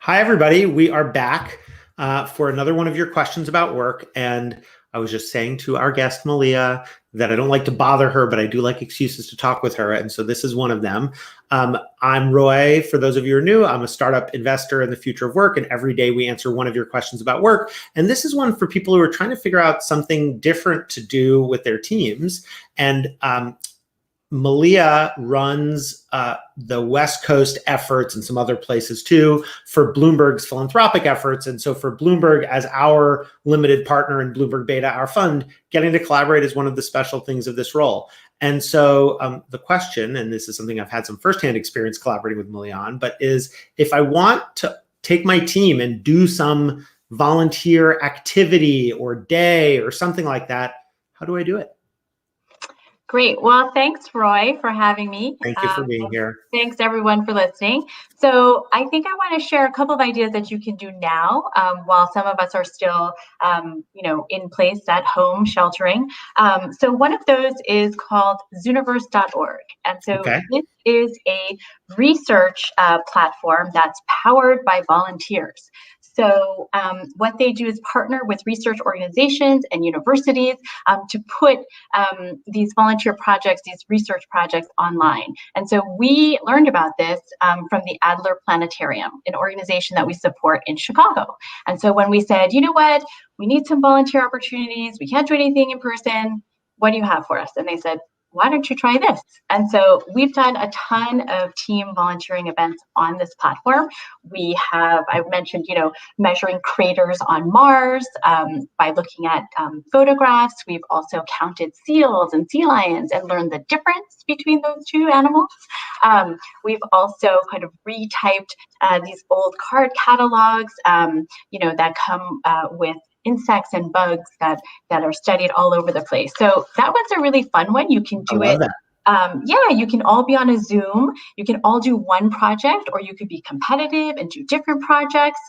Hi, everybody. We are back for another one of your questions about work. And I was just saying to our guest, Malia, that I don't like to bother her, but I do like excuses to talk with her. And so this is one of them. I'm Roy. For those of you who are new, I'm a startup investor in the future of work. And every day we answer one of your questions about work. And this is one for people who are trying to figure out something different to do with their teams. And Malia runs the West Coast efforts and some other places too for Bloomberg's philanthropic efforts. And so for Bloomberg, as our limited partner in Bloomberg Beta, our fund, getting to collaborate is one of the special things of this role. And so the question, and this is something I've had some firsthand experience collaborating with Malia on, but is if I want to take my team and do some volunteer activity or day or something like that, how do I do it? Great. Well, thanks, Roy, for having me. Thank you for being here. Thanks, everyone, for listening. So I think I want to share a couple of ideas that you can do now while some of us are still, in place at home sheltering. So one of those is called Zooniverse.org. And so This is a research platform that's powered by volunteers. So what they do is partner with research organizations and universities to put these volunteer projects, these research projects online. And so we learned about this from the Adler Planetarium, an organization that we support in Chicago. And so when we said, you know what, we need some volunteer opportunities, we can't do anything in person, what do you have for us? And they said, why don't you try this? And so we've done a ton of team volunteering events on this platform. We have, I mentioned, measuring craters on Mars by looking at photographs. We've also counted seals and sea lions and learned the difference between those two animals. We've also kind of retyped these old card catalogs, that come with insects and bugs that are studied all over the place. So that one's a really fun one. You can do it. You can all be on a Zoom. You can all do one project, or you could be competitive and do different projects.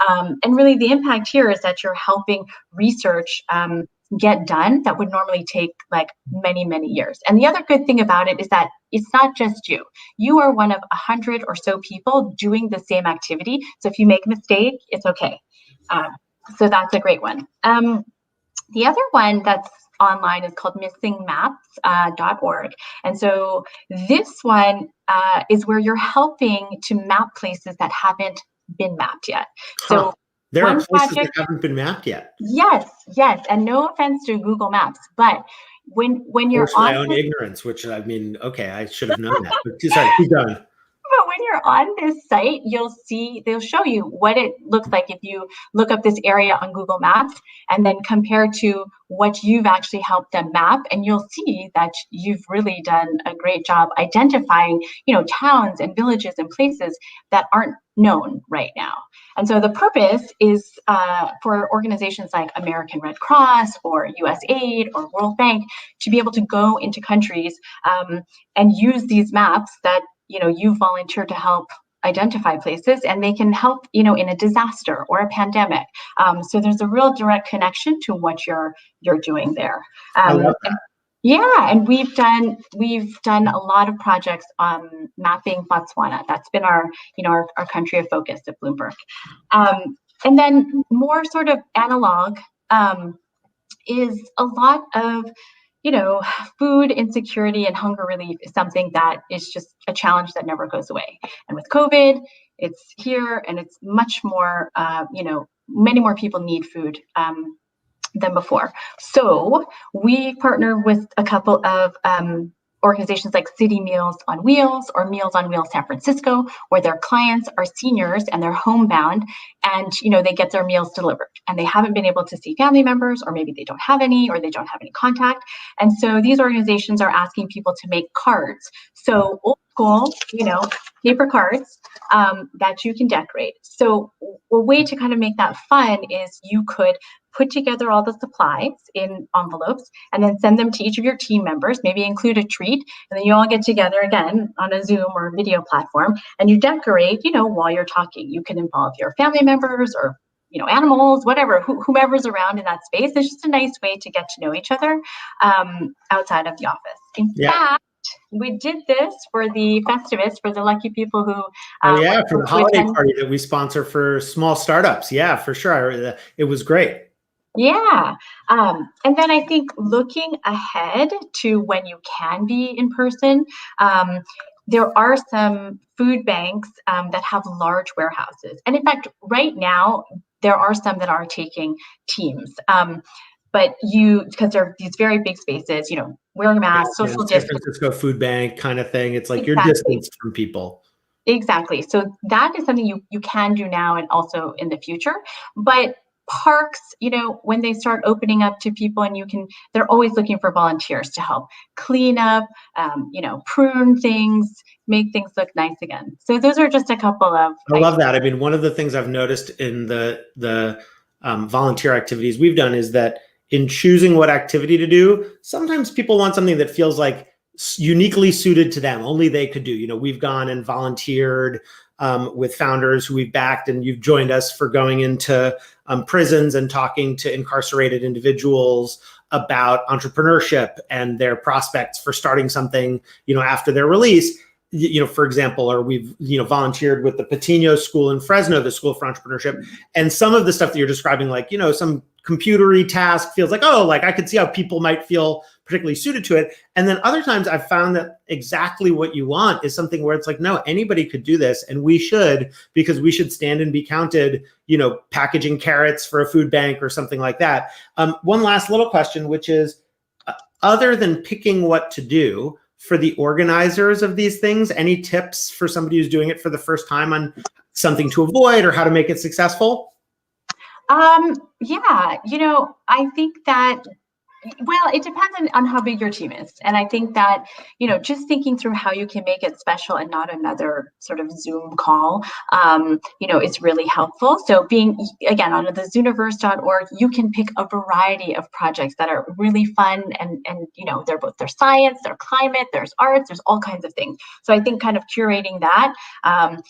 And really the impact here is that you're helping research get done that would normally take like many, many years. And the other good thing about it is that it's not just you. You are one of 100 or so people doing the same activity. So if you make a mistake, it's okay. So that's a great one. The other one that's online is called missingmaps.org. And so this one is where you're helping to map places that haven't been mapped yet. So there are places that haven't been mapped yet. Yes. And no offense to Google Maps, but when you're on my own ignorance, which I mean, okay, I should have known that. But sorry, keep going. But when you're on this site, they'll show you what it looks like if you look up this area on Google Maps and then compare to what you've actually helped them map. And you'll see that you've really done a great job identifying, towns and villages and places that aren't known right now. And so the purpose is for organizations like American Red Cross or USAID or World Bank to be able to go into countries and use these maps that you volunteer to help identify places, and they can help, in a disaster or a pandemic. So there's a real direct connection to what you're doing there. And we've done a lot of projects on mapping Botswana. That's been our country of focus at Bloomberg. And then more sort of analog is a lot of food insecurity and hunger relief is something that is just a challenge that never goes away. And with COVID, it's here, and it's much more, many more people need food than before. So we partner with a couple of organizations like City Meals on Wheels or Meals on Wheels San Francisco, where their clients are seniors and they're homebound, and they get their meals delivered and they haven't been able to see family members, or maybe they don't have any, or they don't have any contact. And so these organizations are asking people to make cards. So old school, paper cards that you can decorate. So a way to kind of make that fun is you could put together all the supplies in envelopes and then send them to each of your team members, maybe include a treat, and then you all get together again on a Zoom or video platform and you decorate, while you're talking. You can involve your family members or, animals, whatever, whomever's around in that space. It's just a nice way to get to know each other outside of the office. In fact, we did this for the Festivus, for the lucky people who Oh were yeah, for able the to holiday attend. party that we sponsor for small startups. Yeah, for sure. It was great. Yeah. And then I think looking ahead to when you can be in person, um, there are some food banks that have large warehouses. And in fact, right now, there are some that are taking teams. But because they're these very big spaces, wearing Yeah, masks, yeah, social San distance. Francisco food bank kind of thing. It's like you're Exactly. distanced from people. Exactly. So that is something you can do now and also in the future. But parks, when they start opening up to people and they're always looking for volunteers to help clean up, prune things, make things look nice again. So those are just a couple of I ideas. love that. I mean, one of the things I've noticed in the volunteer activities we've done is that in choosing what activity to do, sometimes people want something that feels like uniquely suited to them, only they could do. We've gone and volunteered with founders who we've backed, and you've joined us for going into prisons and talking to incarcerated individuals about entrepreneurship and their prospects for starting something, after their release. For example, or we've, volunteered with the Patino School in Fresno, the School for Entrepreneurship. And some of the stuff that you're describing, like, some computery task feels like, oh, like I could see how people might feel particularly suited to it. And then other times I've found that exactly what you want is something where it's like, no, anybody could do this. And we should, because we should stand and be counted, packaging carrots for a food bank or something like that. One last little question, which is, other than picking what to do, for the organizers of these things, any tips for somebody who's doing it for the first time on something to avoid or how to make it successful? Yeah, I think that, well, it depends on how big your team is. And I think that, just thinking through how you can make it special and not another sort of Zoom call, is really helpful. So being, again, on the zooniverse.org, you can pick a variety of projects that are really fun and there's science, there's climate, there's arts, there's all kinds of things. So I think kind of curating that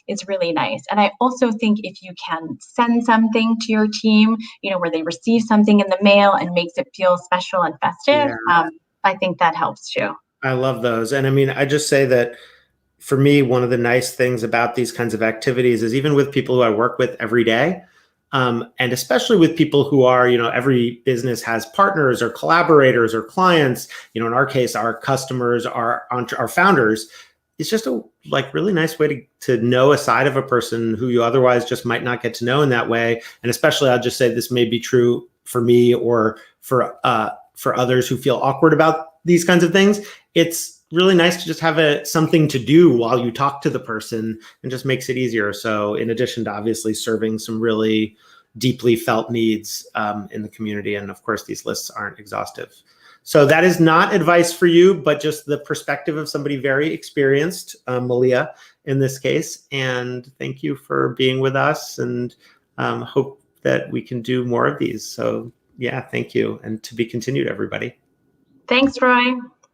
is really nice. And I also think if you can send something to your team, where they receive something in the mail and makes it feel special and festive, Yeah, I think that helps too. I love those. And I mean, I just say that for me, one of the nice things about these kinds of activities is even with people who I work with every day, and especially with people who are, every business has partners or collaborators or clients, in our case, our customers, our founders. It's just a really nice way to know a side of a person who you otherwise just might not get to know in that way. And especially, I'll just say this may be true for me or for others who feel awkward about these kinds of things. It's really nice to just have something to do while you talk to the person, and just makes it easier. So in addition to obviously serving some really deeply felt needs in the community, and of course these lists aren't exhaustive. So that is not advice for you, but just the perspective of somebody very experienced, Malia, in this case. And thank you for being with us, and hope that we can do more of these. So yeah, thank you. And to be continued, everybody. Thanks, Roy.